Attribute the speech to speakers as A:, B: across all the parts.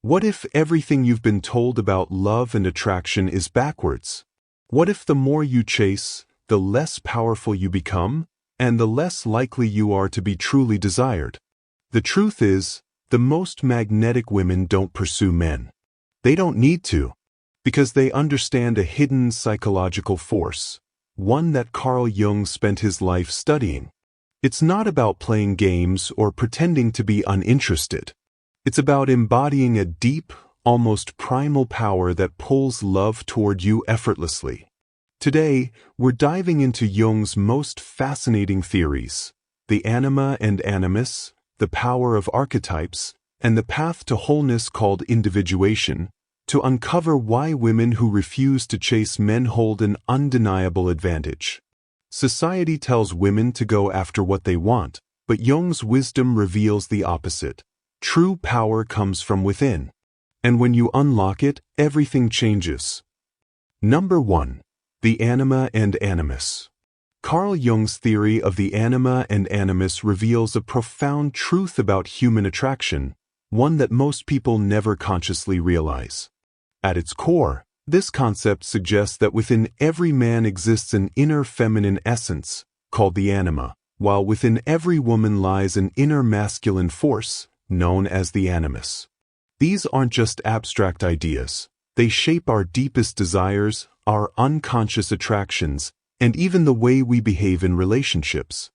A: What if everything you've been told about love and attraction is backwards? What if the more you chase, the less powerful you become, and the less likely you are to be truly desired? The truth is, the most magnetic women don't pursue men. They don't need to, because they understand a hidden psychological force, one that Carl Jung spent his life studying. It's not about playing games or pretending to be uninterested. It's about embodying a deep, almost primal power that pulls love toward you effortlessly. Today, we're diving into Jung's most fascinating theories, the anima and animus, the power of archetypes, and the path to wholeness called individuation, to uncover why women who refuse to chase men hold an undeniable advantage. Society tells women to go after what they want, but Jung's wisdom reveals the opposite. True power comes from within. And when you unlock it, everything changes. Number 1. The anima and animus. Carl Jung's theory of the anima and animus reveals a profound truth about human attraction, one that most people never consciously realize. At its core, this concept suggests that within every man exists an inner feminine essence, called the anima, while within every woman lies an inner masculine force, known as the animus. These aren't just abstract ideas. They shape our deepest desires, our unconscious attractions, and even the way we behave in relationships.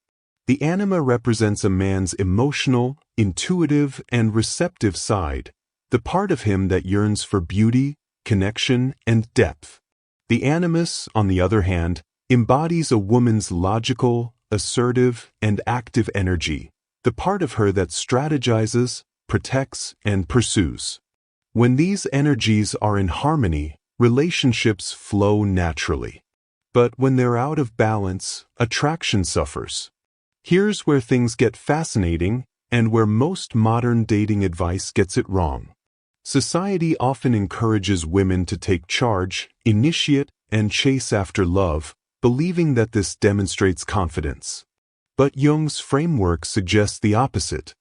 A: The anima represents a man's emotional, intuitive, and receptive side, the part of him that yearns for beauty, connection, and depth. The animus, on the other hand, embodies a woman's logical, assertive, and active energy, the part of her that strategizes, protects, and pursues. When these energies are in harmony, relationships flow naturally. But when they're out of balance, attraction suffers. Here's where things get fascinating, and where most modern dating advice gets it wrong. Society often encourages women to take charge, initiate, and chase after love, believing that this demonstrates confidence. But Jung's framework suggests the opposite.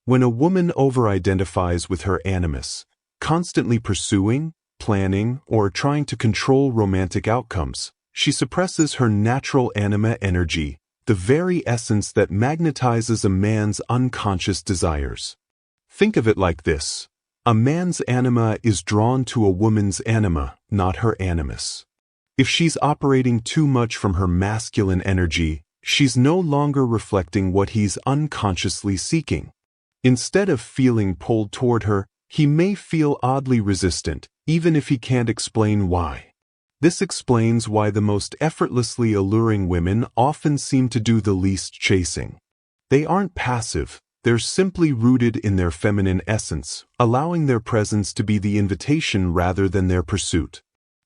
A: When a woman over-identifies with her animus, constantly pursuing, planning, or trying to control romantic outcomes, she suppresses her natural anima energy, the very essence that magnetizes a man's unconscious desires. Think of it like this. A man's anima is drawn to a woman's anima, not her animus. If she's operating too much from her masculine energy, she's no longer reflecting what he's unconsciously seeking. Instead of feeling pulled toward her, he may feel oddly resistant, even if he can't explain why. This explains why the most effortlessly alluring women often seem to do the least chasing. They aren't passive, they're simply rooted in their feminine essence, allowing their presence to be the invitation rather than their pursuit.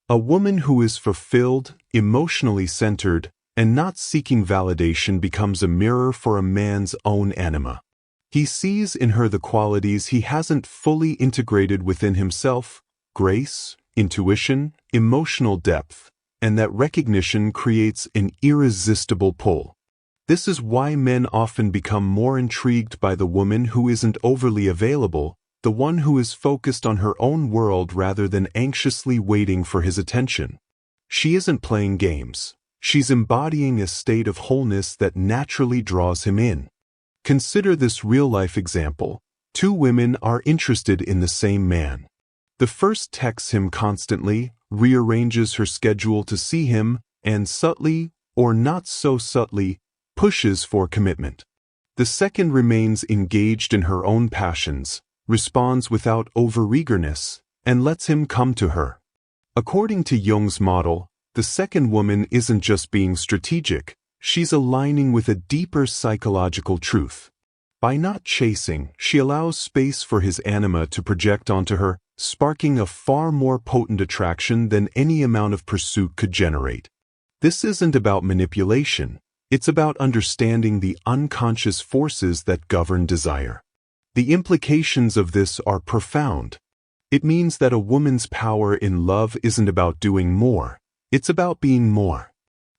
A: A woman who is fulfilled, emotionally centered, and not seeking validation becomes a mirror for a man's own anima. He sees in her the qualities he hasn't fully integrated within himself: grace, intuition, emotional depth, and that recognition creates an irresistible pull. This is why men often become more intrigued by the woman who isn't overly available, the one who is focused on her own world rather than anxiously waiting for his attention. She isn't playing games. She's embodying a state of wholeness that naturally draws him in. Consider this real-life example. Two women are interested in the same man. The first texts him constantly, rearranges her schedule to see him, and subtly, or not so subtly, pushes for commitment. The second remains engaged in her own passions, responds without overeagerness, and lets him come to her. According to Jung's model, the second woman isn't just being strategic, she's aligning with a deeper psychological truth. By not chasing, she allows space for his anima to project onto her, sparking a far more potent attraction than any amount of pursuit could generate. This isn't about manipulation, it's about understanding the unconscious forces that govern desire. The implications of this are profound. It means that a woman's power in love isn't about doing more. It's about being more.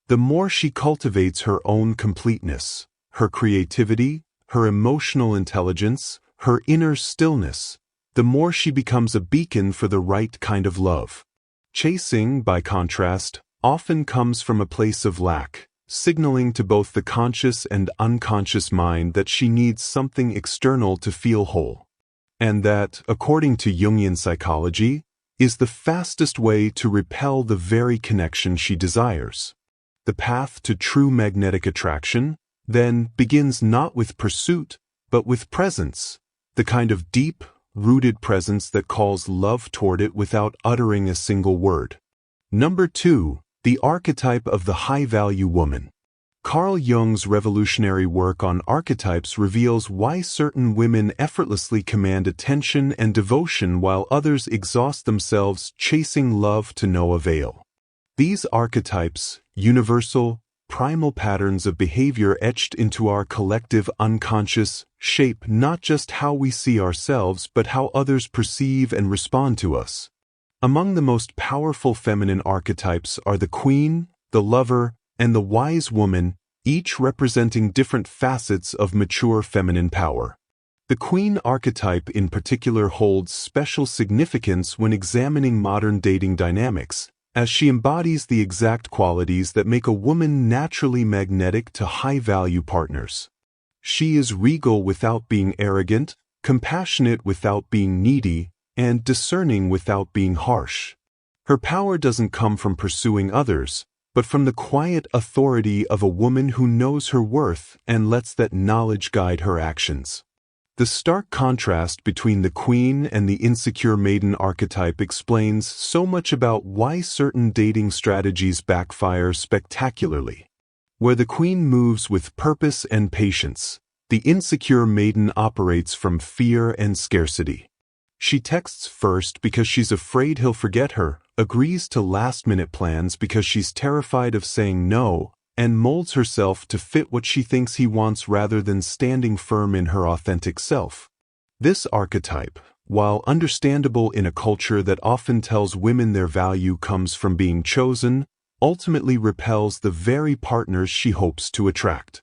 A: The more she cultivates her own completeness, her creativity, her emotional intelligence, her inner stillness, the more she becomes a beacon for the right kind of love. Chasing, by contrast, often comes from a place of lack, signaling to both the conscious and unconscious mind that she needs something external to feel whole. And that, according to Jungian psychology, is the fastest way to repel the very connection she desires. The path to true magnetic attraction, then, begins not with pursuit, but with presence, the kind of deep, rooted presence that calls love toward it without uttering a single word. Number 2. The archetype of the high-value woman. Carl Jung's revolutionary work on archetypes reveals why certain women effortlessly command attention and devotion while others exhaust themselves chasing love to no avail. These archetypes, universal, primal patterns of behavior etched into our collective unconscious, shape not just how we see ourselves but how others perceive and respond to us. Among the most powerful feminine archetypes are the queen, the lover, and the wise woman, each representing different facets of mature feminine power. The queen archetype in particular holds special significance when examining modern dating dynamics, as she embodies the exact qualities that make a woman naturally magnetic to high-value partners. She is regal without being arrogant, compassionate without being needy, and discerning without being harsh. Her power doesn't come from pursuing others, but from the quiet authority of a woman who knows her worth and lets that knowledge guide her actions. The stark contrast between the queen and the insecure maiden archetype explains so much about why certain dating strategies backfire spectacularly. Where the queen moves with purpose and patience, the insecure maiden operates from fear and scarcity. She texts first because she's afraid he'll forget her, agrees to last-minute plans because she's terrified of saying no, and molds herself to fit what she thinks he wants rather than standing firm in her authentic self. This archetype, while understandable in a culture that often tells women their value comes from being chosen, ultimately repels the very partners she hopes to attract.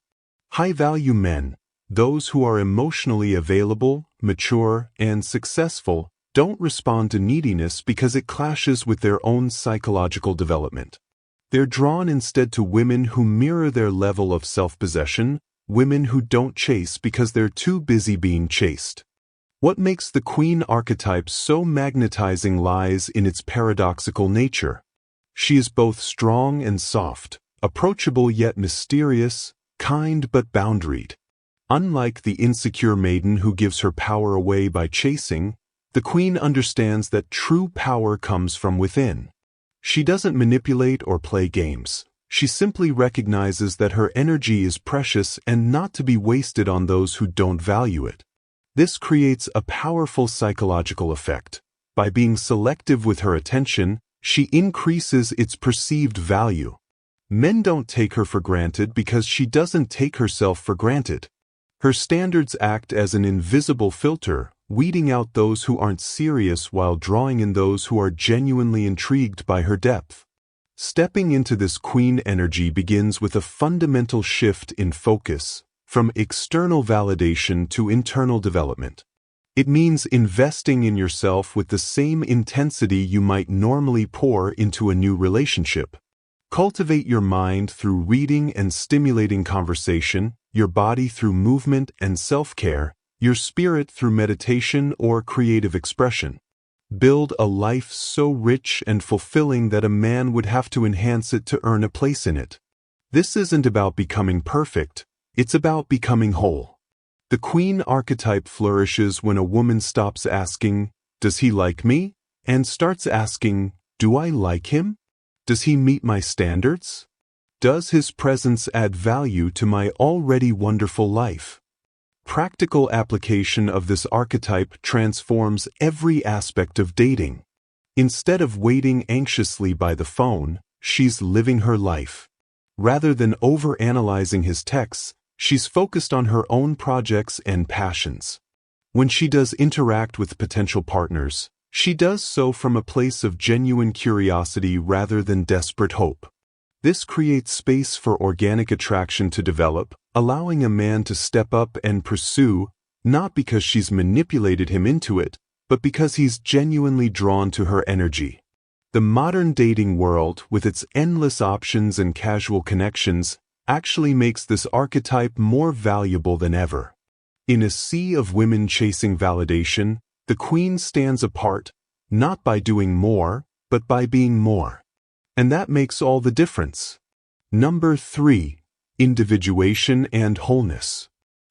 A: High-value men, those who are emotionally available, mature, and successful, don't respond to neediness because it clashes with their own psychological development. They're drawn instead to women who mirror their level of self-possession, women who don't chase because they're too busy being chased. What makes the queen archetype so magnetizing lies in its paradoxical nature. She is both strong and soft, approachable yet mysterious, kind but boundaried. Unlike the insecure maiden who gives her power away by chasing, the queen understands that true power comes from within. She doesn't manipulate or play games. She simply recognizes that her energy is precious and not to be wasted on those who don't value it. This creates a powerful psychological effect. By being selective with her attention, she increases its perceived value. Men don't take her for granted because she doesn't take herself for granted. Her standards act as an invisible filter, weeding out those who aren't serious while drawing in those who are genuinely intrigued by her depth. Stepping into this queen energy begins with a fundamental shift in focus, from external validation to internal development. It means investing in yourself with the same intensity you might normally pour into a new relationship. Cultivate your mind through reading and stimulating conversation, your body through movement and self-care, your spirit through meditation or creative expression. Build a life so rich and fulfilling that a man would have to enhance it to earn a place in it. This isn't about becoming perfect, it's about becoming whole. The queen archetype flourishes when a woman stops asking, "Does he like me?" and starts asking, "Do I like him? Does he meet my standards? Does his presence add value to my already wonderful life?" Practical application of this archetype transforms every aspect of dating. Instead of waiting anxiously by the phone, she's living her life. Rather than overanalyzing his texts, she's focused on her own projects and passions. When she does interact with potential partners, she does so from a place of genuine curiosity rather than desperate hope. This creates space for organic attraction to develop, allowing a man to step up and pursue, not because she's manipulated him into it, but because he's genuinely drawn to her energy. The modern dating world, with its endless options and casual connections, actually makes this archetype more valuable than ever. In a sea of women chasing validation, the queen stands apart, not by doing more, but by being more. And that makes all the difference. Number 3. Individuation and wholeness.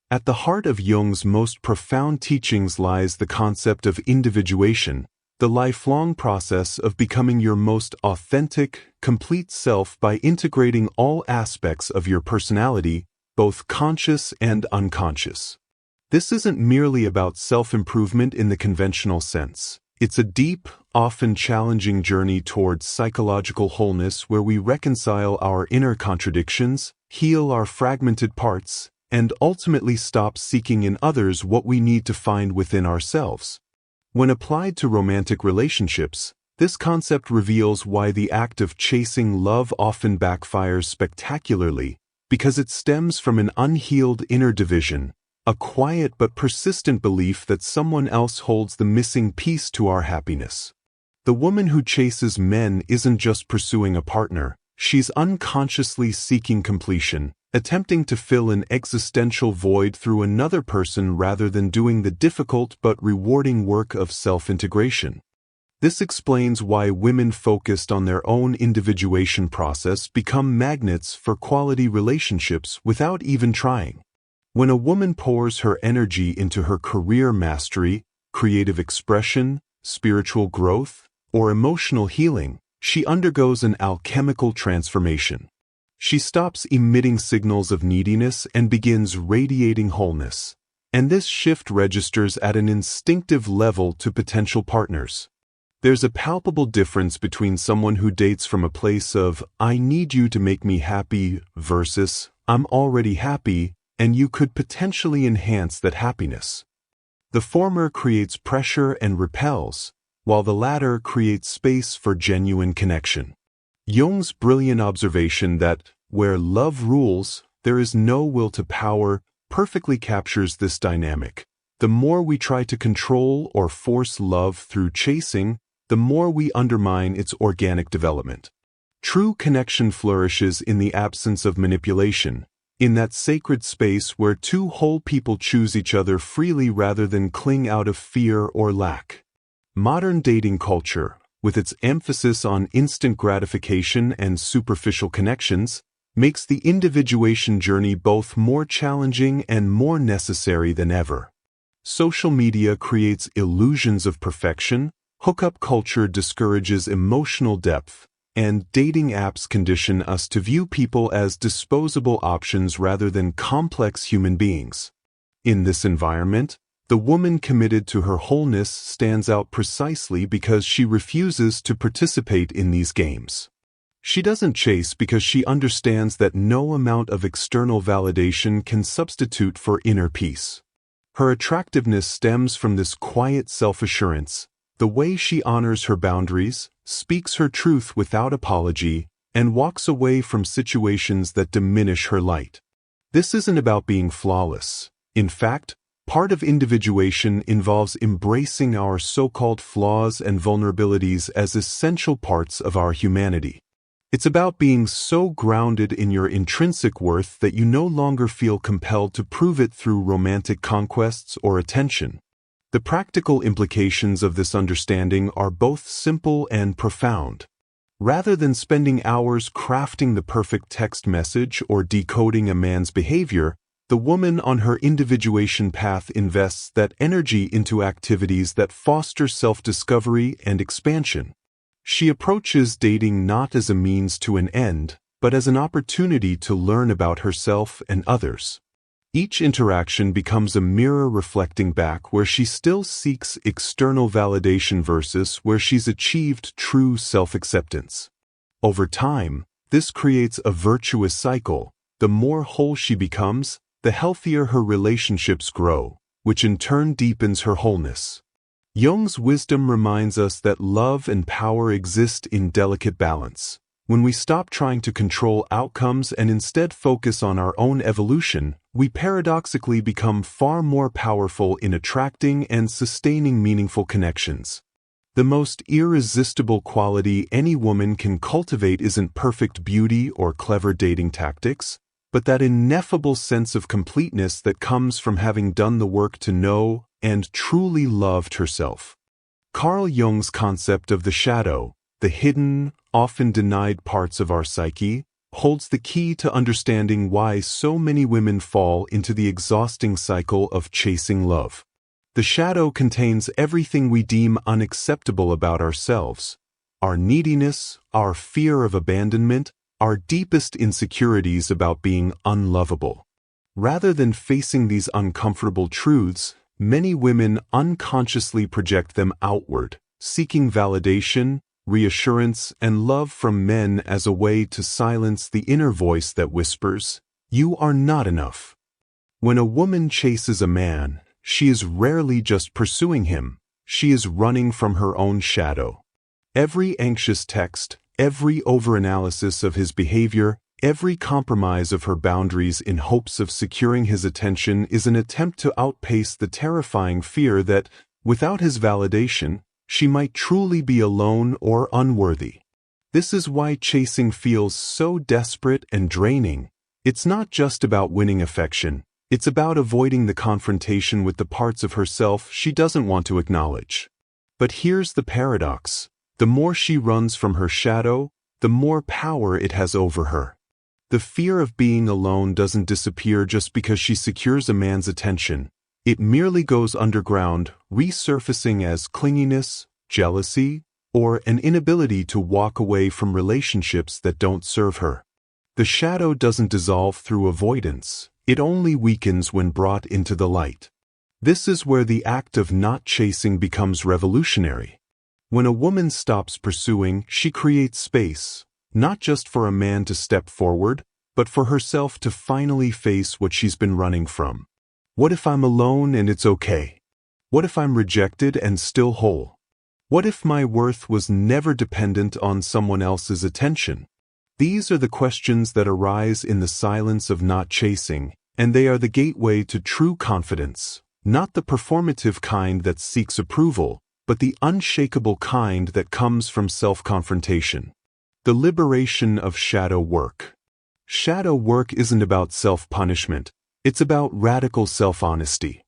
A: At the heart of Jung's most profound teachings lies the concept of individuation, the lifelong process of becoming your most authentic, complete self by integrating all aspects of your personality, both conscious and unconscious. This isn't merely about self-improvement in the conventional sense. It's a deep, often challenging journey towards psychological wholeness where we reconcile our inner contradictions, heal our fragmented parts, and ultimately stop seeking in others what we need to find within ourselves. When applied to romantic relationships, this concept reveals why the act of chasing love often backfires spectacularly, because it stems from an unhealed inner division, a quiet but persistent belief that someone else holds the missing piece to our happiness. The woman who chases men isn't just pursuing a partner, she's unconsciously seeking completion, attempting to fill an existential void through another person rather than doing the difficult but rewarding work of self-integration. This explains why women focused on their own individuation process become magnets for quality relationships without even trying. When a woman pours her energy into her career mastery, creative expression, spiritual growth, or emotional healing, she undergoes an alchemical transformation. She stops emitting signals of neediness and begins radiating wholeness. And this shift registers at an instinctive level to potential partners. There's a palpable difference between someone who dates from a place of, "I need you to make me happy," versus, "I'm already happy, and you could potentially enhance that happiness." The former creates pressure and repels, while the latter creates space for genuine connection. Jung's brilliant observation that, where love rules, there is no will to power, perfectly captures this dynamic. The more we try to control or force love through chasing, the more we undermine its organic development. True connection flourishes in the absence of manipulation, in that sacred space where two whole people choose each other freely rather than cling out of fear or lack. Modern dating culture, with its emphasis on instant gratification and superficial connections, makes the individuation journey both more challenging and more necessary than ever. Social media creates illusions of perfection, hookup culture discourages emotional depth, and dating apps condition us to view people as disposable options rather than complex human beings. In this environment, the woman committed to her wholeness stands out precisely because she refuses to participate in these games. She doesn't chase because she understands that no amount of external validation can substitute for inner peace. Her attractiveness stems from this quiet self-assurance, the way she honors her boundaries, speaks her truth without apology, and walks away from situations that diminish her light. This isn't about being flawless. In fact, part of individuation involves embracing our so-called flaws and vulnerabilities as essential parts of our humanity. It's about being so grounded in your intrinsic worth that you no longer feel compelled to prove it through romantic conquests or attention. The practical implications of this understanding are both simple and profound. Rather than spending hours crafting the perfect text message or decoding a man's behavior, the woman on her individuation path invests that energy into activities that foster self-discovery and expansion. She approaches dating not as a means to an end, but as an opportunity to learn about herself and others. Each interaction becomes a mirror reflecting back where she still seeks external validation versus where she's achieved true self-acceptance. Over time, this creates a virtuous cycle. The more whole she becomes, the healthier her relationships grow, which in turn deepens her wholeness. Jung's wisdom reminds us that love and power exist in delicate balance. When we stop trying to control outcomes and instead focus on our own evolution, we paradoxically become far more powerful in attracting and sustaining meaningful connections. The most irresistible quality any woman can cultivate isn't perfect beauty or clever dating tactics, but that ineffable sense of completeness that comes from having done the work to know and truly loved herself. Carl Jung's concept of the shadow, the hidden, often denied parts of our psyche, holds the key to understanding why so many women fall into the exhausting cycle of chasing love. The shadow contains everything we deem unacceptable about ourselves: our neediness, our fear of abandonment, our deepest insecurities about being unlovable. Rather than facing these uncomfortable truths, many women unconsciously project them outward, seeking validation, reassurance, and love from men as a way to silence the inner voice that whispers, "You are not enough." When a woman chases a man, she is rarely just pursuing him, she is running from her own shadow. Every anxious text, every overanalysis of his behavior, every compromise of her boundaries in hopes of securing his attention is an attempt to outpace the terrifying fear that, without his validation, she might truly be alone or unworthy. This is why chasing feels so desperate and draining. It's not just about winning affection. It's about avoiding the confrontation with the parts of herself she doesn't want to acknowledge. But here's the paradox. The more she runs from her shadow, the more power it has over her. The fear of being alone doesn't disappear just because she secures a man's attention. It merely goes underground, resurfacing as clinginess, jealousy, or an inability to walk away from relationships that don't serve her. The shadow doesn't dissolve through avoidance. It only weakens when brought into the light. This is where the act of not chasing becomes revolutionary. When a woman stops pursuing, she creates space, not just for a man to step forward, but for herself to finally face what she's been running from. What if I'm alone and it's okay? What if I'm rejected and still whole? What if my worth was never dependent on someone else's attention? These are the questions that arise in the silence of not chasing, and they are the gateway to true confidence, not the performative kind that seeks approval, but the unshakable kind that comes from self-confrontation. The liberation of shadow work. Shadow work isn't about self-punishment, it's about radical self-honesty.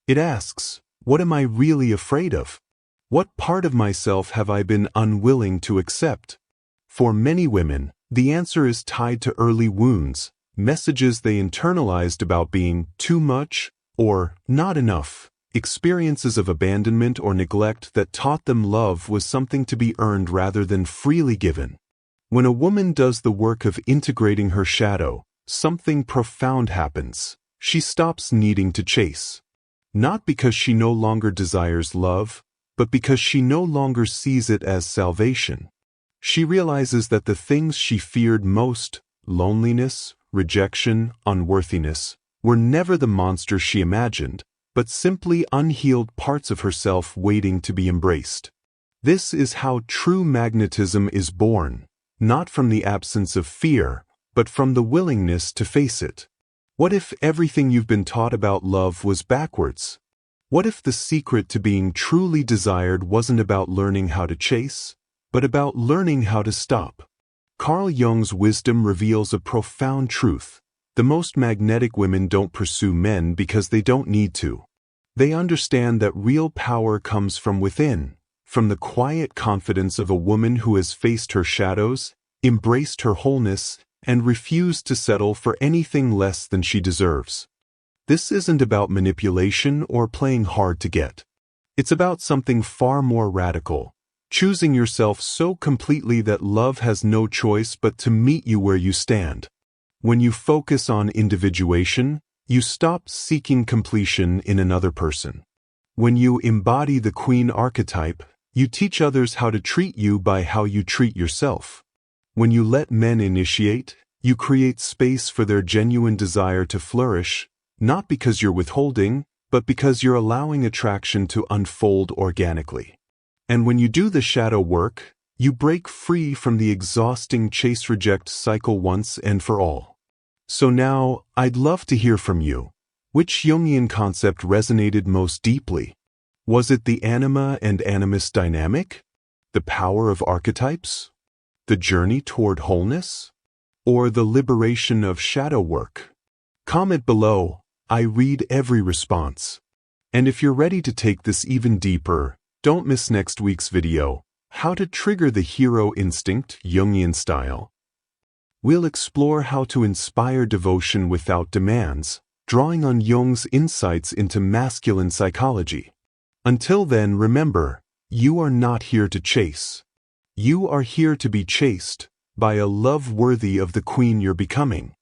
A: It asks, what am I really afraid of? What part of myself have I been unwilling to accept? For many women, the answer is tied to early wounds, messages they internalized about being too much or not enough, experiences of abandonment or neglect that taught them love was something to be earned rather than freely given. When a woman does the work of integrating her shadow, something profound happens. She stops needing to chase. Not because she no longer desires love, but because she no longer sees it as salvation. She realizes that the things she feared most, loneliness, rejection, unworthiness, were never the monsters she imagined, but simply unhealed parts of herself waiting to be embraced. This is how true magnetism is born, not from the absence of fear, but from the willingness to face it. What if everything you've been taught about love was backwards? What if the secret to being truly desired wasn't about learning how to chase, but about learning how to stop? Carl Jung's wisdom reveals a profound truth. The most magnetic women don't pursue men because they don't need to. They understand that real power comes from within, from the quiet confidence of a woman who has faced her shadows, embraced her wholeness, and refused to settle for anything less than she deserves. This isn't about manipulation or playing hard to get. It's about something far more radical, choosing yourself so completely that love has no choice but to meet you where you stand. When you focus on individuation, you stop seeking completion in another person. When you embody the queen archetype, you teach others how to treat you by how you treat yourself. When you let men initiate, you create space for their genuine desire to flourish, not because you're withholding, but because you're allowing attraction to unfold organically. And when you do the shadow work, you break free from the exhausting chase-reject cycle once and for all. So now, I'd love to hear from you. Which Jungian concept resonated most deeply? Was it the anima and animus dynamic? The power of archetypes? The journey toward wholeness? Or the liberation of shadow work? Comment below. I read every response. And if you're ready to take this even deeper, don't miss next week's video, How to Trigger the Hero Instinct, Jungian Style. We'll explore how to inspire devotion without demands, drawing on Jung's insights into masculine psychology. Until then, remember, you are not here to chase. You are here to be chased by a love worthy of the queen you're becoming.